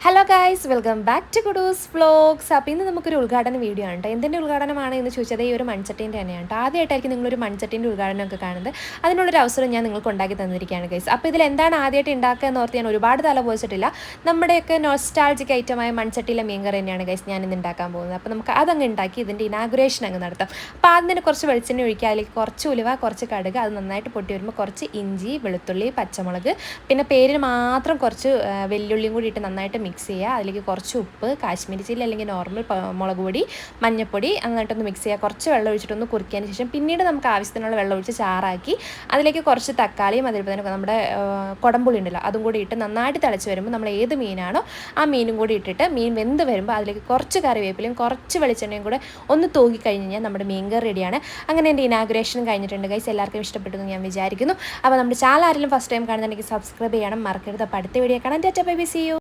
Hello guys, welcome back to kudos vlogs. അപ്പോൾ ഇന്ന് നമുക്കൊരു ഉദ്ഘാടന വീഡിയോ ആണ്. എന്തിൻ്റെ ഉദ്ഘാടനമാണ് എന്ന് ചോദിച്ചത് ഈ ഒരു മൺചട്ടീൻ്റെ തന്നെയാണ്. ആദ്യമായിട്ടായിരിക്കും നിങ്ങളൊരു മൺചട്ടീൻ്റെ ഉദ്ഘാടനമൊക്കെ കാണുന്നത്. അതിനുള്ളൊരു അവസരം ഞാൻ നിങ്ങൾക്ക് ഉണ്ടാക്കി തന്നിരിക്കുകയാണ് ഗൈസ്. അപ്പോൾ ഇതിൽ എന്താണ് ആദ്യമായിട്ട് ഉണ്ടാക്കുക എന്ന് ഓർത്ത് ഞാൻ ഒരുപാട് തല പോയിച്ചിട്ടില്ല. നമ്മുടെയൊക്കെ നോസ്റ്റാൾജിക് ഐറ്റമായ മൺചട്ടിയിലെ മീൻകറി തന്നെയാണ് ഗൈസ് ഞാൻ ഇന്ന് ഉണ്ടാക്കാൻ പോകുന്നത്. അപ്പോൾ നമുക്ക് അതങ്ങ് ഉണ്ടാക്കി ഇതിൻ്റെ ഇനാഗുറേഷൻ അങ്ങ് നടത്താം. അപ്പോൾ ആദ്യം തന്നെ കുറച്ച് വെളിച്ചെണ്ണ ഒഴിക്കുക, അതിലേക്ക് കുറച്ച് ഉലുവ, കുറച്ച് കടുക്, അത് നന്നായിട്ട് പൊട്ടി വരുമ്പോൾ കുറച്ച് ഇഞ്ചി, വെളുത്തുള്ളി, പച്ചമുളക്, പിന്നെ പേരിന് മാത്രം കുറച്ച് വെല്ലുള്ളിയും കൂടി ഇട്ട് നന്നായിട്ട് മിക്സ് ചെയ്യുക. അതിലേക്ക് കുറച്ച് ഉപ്പ്, കാശ്മീരി ചില്ലി അല്ലെങ്കിൽ നോർമൽ മുളക് പൊടി, മഞ്ഞൾപ്പൊടി നന്നായിട്ടൊന്ന് മിക്സ് ചെയ്യുക. കുറച്ച് വെള്ളം ഒഴിച്ചിട്ടൊന്ന് കുറിക്കിയതിന് ശേഷം പിന്നീട് നമുക്ക് ആവശ്യത്തിനുള്ള വെള്ളം ഒഴിച്ച് ചാറാക്കി അതിലേക്ക് കുറച്ച് തക്കാളിയും അതേപോലെ തന്നെ നമ്മുടെ കുടംപുളി ഉണ്ടല്ലോ അതും കൂടി ഇട്ട് നന്നായിട്ട് തിളച്ച് വരുമ്പോൾ നമ്മൾ ഏത് മീനാണോ ആ മീനും കൂടി ഇട്ടിട്ട് മീൻ വെന്ത് വരുമ്പോൾ അതിലേക്ക് കുറച്ച് കറിവേപ്പിലയും കുറച്ച് വെളിച്ചെണ്ണയും കൂടെ ഒന്ന് തൂക്കി കഴിഞ്ഞ് കഴിഞ്ഞാൽ നമ്മുടെ മീൻ കറി റെഡിയാണ്. അങ്ങനെ എൻ്റെ ഇനാഗുറേഷൻ കഴിഞ്ഞിട്ടുണ്ട് ഗൈസ്. എല്ലാവർക്കും ഇഷ്ടപ്പെട്ടു എന്ന് ഞാൻ വിചാരിക്കുന്നു. അപ്പോൾ നമ്മുടെ ചാനൽ ആരെങ്കിലും ഫസ്റ്റ് ടൈം കാണുന്നുണ്ടെങ്കിൽ സബ്സ്ക്രൈബ് ചെയ്യണം മറക്കരുത്. അപ്പോൾ അടുത്ത വീഡിയോ കാണാൻ. Tata bye bye, see U.